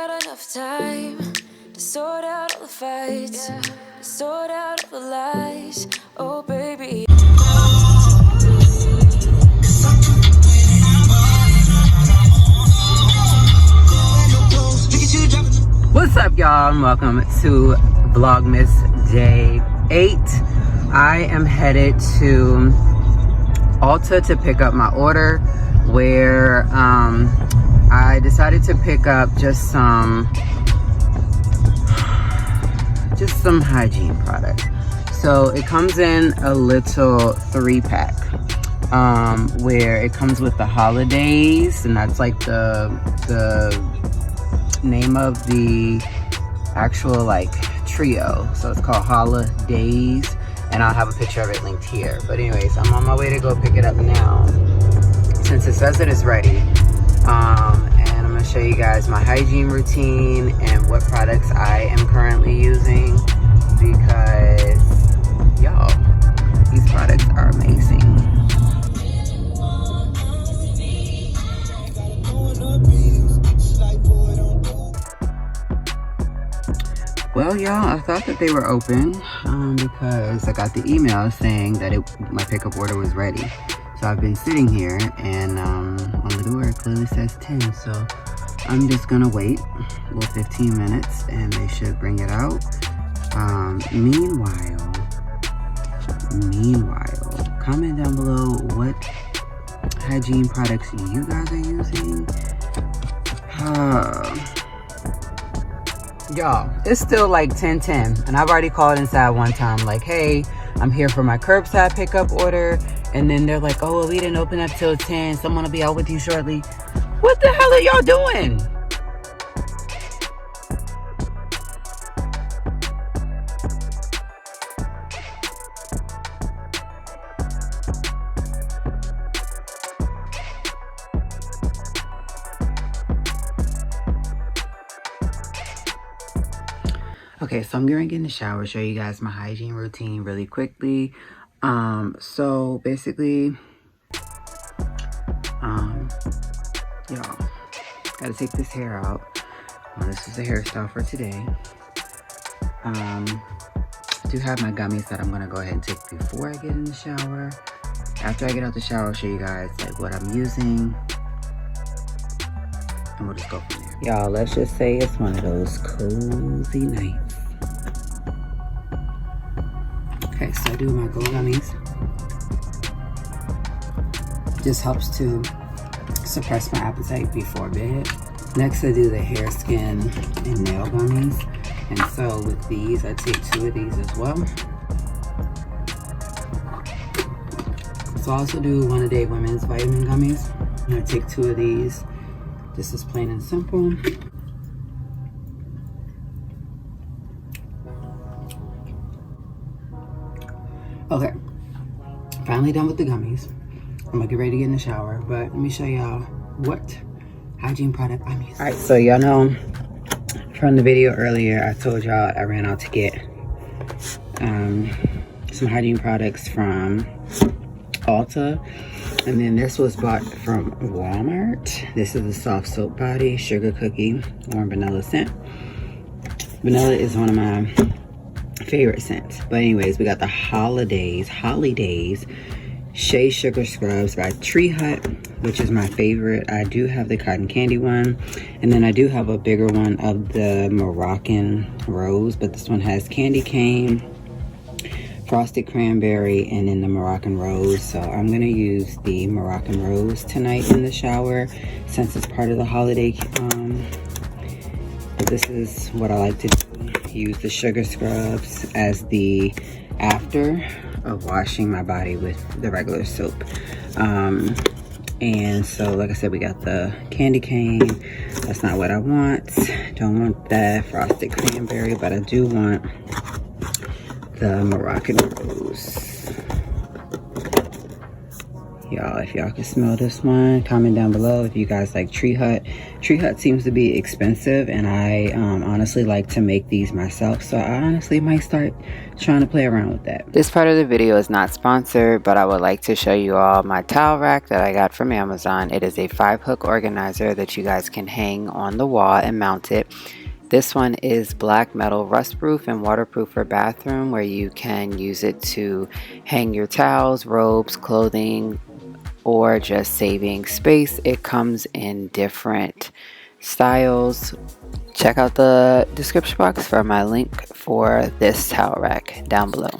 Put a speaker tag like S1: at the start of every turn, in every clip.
S1: got enough time to sort out all the fights, to sort out all the lies. Oh, baby.
S2: What's up, y'all, and welcome to Vlogmas Day 8. I am headed to Ulta to pick up my order, where I decided to pick up just some hygiene products. So it comes in a little 3-pack, where it comes with the holidays, and that's like the name of the actual like trio. So it's called Holidays, and I'll have a picture of it linked here. But anyways, I'm on my way to go pick it up now, since it says it is ready. And I'm gonna show you guys my hygiene routine and what products I am currently using, because y'all, these products are amazing. Well, y'all, I thought that they were open because I got the email saying that my pickup order was ready. So I've been sitting here, and on the door it clearly says 10. So I'm just gonna wait a little 15 minutes, and they should bring it out. Meanwhile, comment down below what hygiene products you guys are using. Y'all, it's still like 10:10, and I've already called inside one time like, hey, I'm here for my curbside pickup order, and then they're like, oh, well, we didn't open up till 10, someone will be out with you shortly. What the hell are y'all doing? Okay, so I'm going to get in the shower, show you guys my hygiene routine really quickly. So basically, y'all, gotta take this hair out. This is the hairstyle for today. I do have my gummies that I'm gonna go ahead and take before I get in the shower. After I get out the shower, I'll show you guys like what I'm using, and we'll just go from there. Y'all, let's just say it's one of those cozy nights. Okay, so I do my gold gummies. Just helps to suppress my appetite before bed. Next, I do the hair, skin, and nail gummies. And so with these, I take 2 of these as well. So I also do 1 a day women's vitamin gummies. And I take 2 of these. This is plain and simple. Okay, finally done with the gummies. I'm gonna get ready to get in the shower, but let me show y'all what hygiene product I'm using. All right, so y'all know from the video earlier, I told y'all I ran out to get some hygiene products from Ulta, and then this was bought from Walmart. This is a soft soap body, sugar cookie, warm vanilla scent. Vanilla is one of my favorite scents. But anyways, we got the Holidays Shea Sugar Scrubs by Tree Hut, which is my favorite. I do have the cotton candy one, and then I do have a bigger one of the Moroccan Rose, but this one has candy cane, frosted cranberry, and then the Moroccan Rose. So I'm gonna use the Moroccan Rose tonight in the shower, since it's part of the holiday. But this is what I like to do. Use the sugar scrubs as the after of washing my body with the regular soap. And so like I said, we got the candy cane. That's not what I want. Don't want that frosted cranberry, but I do want the Moroccan Rose. Y'all, if y'all can smell this one, comment down below if you guys like Tree Hut. Tree Hut seems to be expensive, and I honestly like to make these myself, so I honestly might start trying to play around with that. This part of the video is not sponsored, but I would like to show you all my towel rack that I got from Amazon. It is a 5-hook organizer that you guys can hang on the wall and mount it. This one is black metal, rust proof and waterproof for bathroom, where you can use it to hang your towels, robes, clothing, or just saving space. It comes in different styles. Check out the description box for my link for this towel rack down below.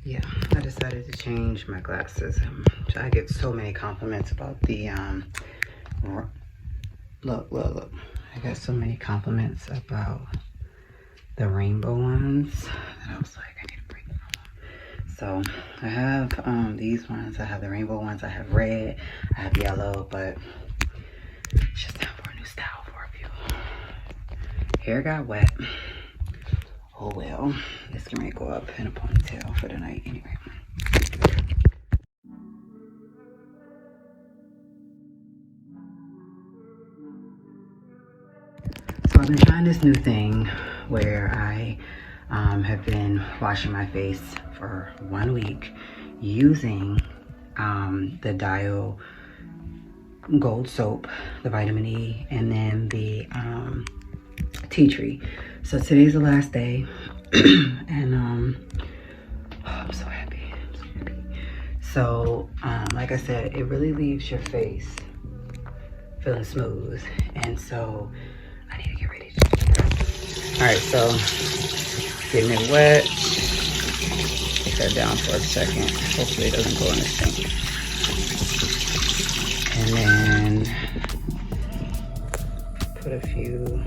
S2: Yeah, I decided to change my glasses. I get so many compliments about the look. I got so many compliments about the rainbow ones that I was like, I need to bring them on. So I have these ones. I have the rainbow ones. I have red. I have yellow, but it's just time for a new style for a few. Hair got wet. Oh well, this can go up in a ponytail for the night anyway. So I've been trying this new thing where I have been washing my face for 1 week using the Dial Gold Soap, the vitamin E, and then the tea tree. So today's the last day, and I'm so happy. So like I said, it really leaves your face feeling smooth, and so I need to get ready to do that. All right, so getting it wet. Take that down for a second. Hopefully it doesn't go in the sink. And then put a few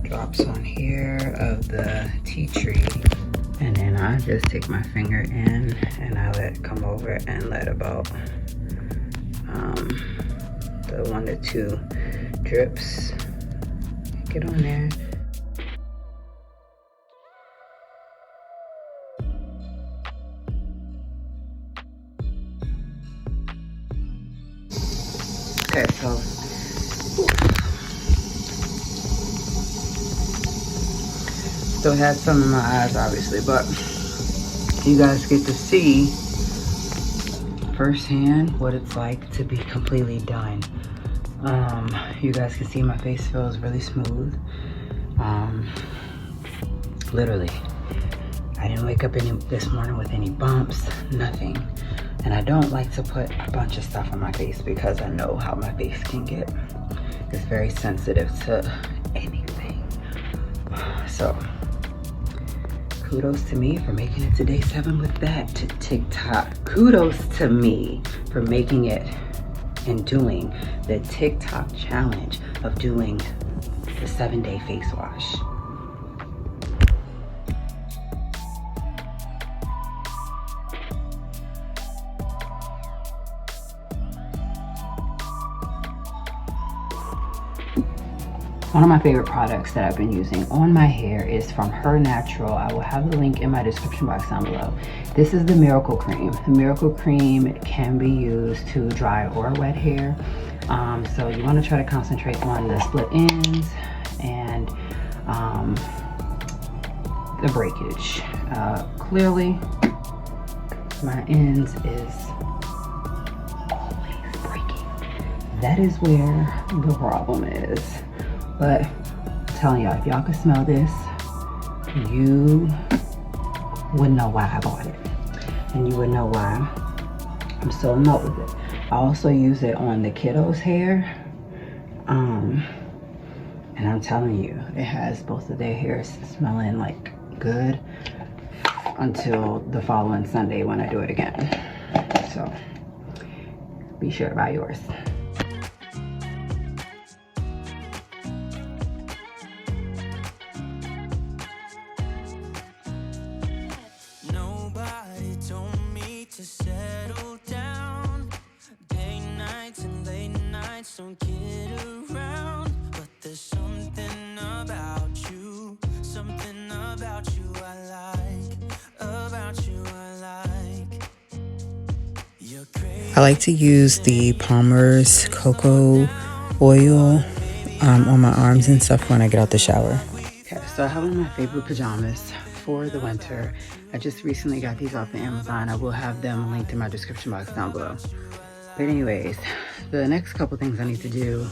S2: drops on here of the tea tree, and then I just take my finger in and I let it come over and let about the 1 to 2 drips get on there. Okay, so still had some in my eyes, obviously, but you guys get to see firsthand what it's like to be completely done. You guys can see my face feels really smooth. Literally, I didn't wake up this morning with any bumps, nothing. And I don't like to put a bunch of stuff on my face because I know how my face can get. It's very sensitive to anything. So kudos to me for making it to day 7 with that. To TikTok, kudos to me for making it and doing the TikTok challenge of doing the 7-day face wash. One of my favorite products that I've been using on my hair is from Her Natural. I will have the link in my description box down below. This is the Miracle Cream. The Miracle Cream can be used to dry or wet hair. So you want to try to concentrate on the split ends and the breakage. Clearly, my ends is always breaking. That is where the problem is. But I'm telling y'all, if y'all could smell this, you wouldn't know why I bought it. And you would know why I'm so in love with it. I also use it on the kiddos' hair. And I'm telling you, it has both of their hairs smelling like good until the following Sunday when I do it again. So be sure to buy yours.
S1: Nobody told me to settle down. Day nights and late nights don't get around. But there's something about you I like. About you I like. You're crazy.
S2: I like to use the Palmer's cocoa oil on my arms and stuff when I get out the shower. Okay, so I have one of my favorite pajamas for the winter. I just recently got these off of Amazon. I will have them linked in my description box down below. But anyways, the next couple things I need to do,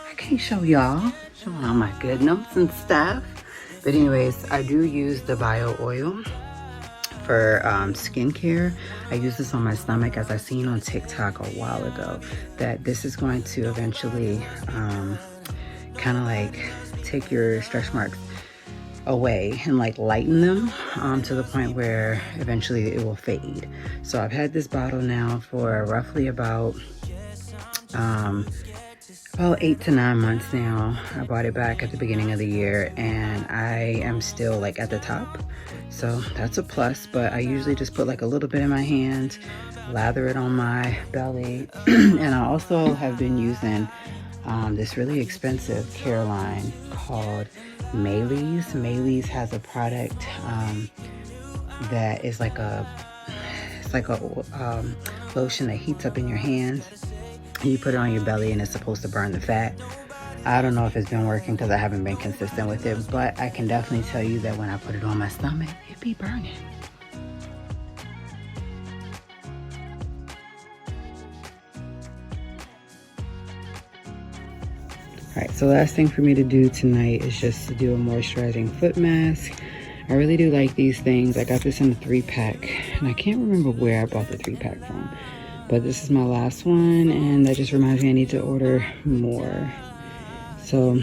S2: I can't show y'all, showing all my good notes and stuff. But anyways, I do use the bio oil for skincare. I use this on my stomach, as I seen on TikTok a while ago, that this is going to eventually kind of like take your stretch marks away and like lighten them to the point where eventually it will fade. So I've had this bottle now for roughly about 8 to 9 months now. I bought it back at the beginning of the year and I am still like at the top, so that's a plus. But I usually just put like a little bit in my hand, lather it on my belly. And I also have been using this really expensive care line called Maylee's. Maylee's has a product that is like a lotion that heats up in your hands. You put it on your belly and it's supposed to burn the fat. I don't know if it's been working because I haven't been consistent with it, but I can definitely tell you that when I put it on my stomach, it be burning. Alright, so last thing for me to do tonight is just to do a moisturizing foot mask. I really do like these things. I got this in a 3-pack and I can't remember where I bought the 3-pack from. But this is my last one, and that just reminds me I need to order more. So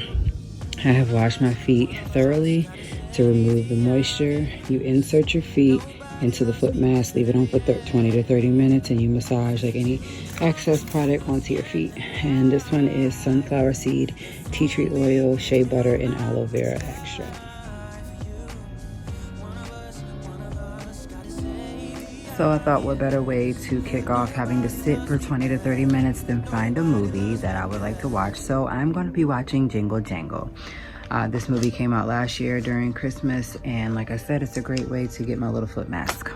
S2: I have washed my feet thoroughly to remove the moisture. You insert your feet into the foot mask, leave it on for 20 to 30 minutes, and you massage like any excess product onto your feet. And this one is sunflower seed, tea tree oil, shea butter, and aloe vera extract. So I thought what better way to kick off having to sit for 20 to 30 minutes than find a movie that I would like to watch. So I'm going to be watching Jingle Jangle. This movie came out last year during Christmas, and like I said, it's a great way to get my little foot mask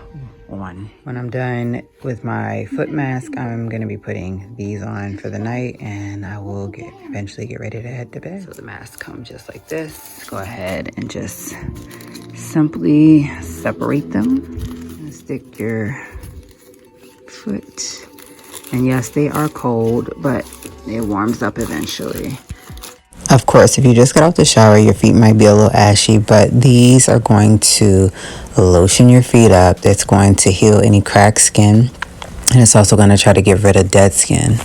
S2: on. When I'm done with my foot mask, I'm going to be putting these on for the night, and I will eventually get ready to head to bed. So the mask comes just like this. Go ahead and just simply separate them. Stick your foot, and yes, they are cold, but it warms up eventually. Of course, if you just got out the shower, your feet might be a little ashy, but these are going to lotion your feet up. It's going to heal any cracked skin, and it's also going to try to get rid of dead skin.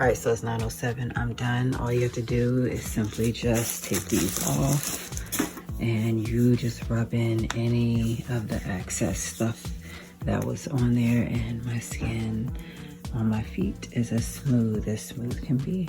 S2: Alright, so it's 9:07. I'm done. All you have to do is simply just take these off, and you just rub in any of the excess stuff that was on there, and my skin on my feet is as smooth can be.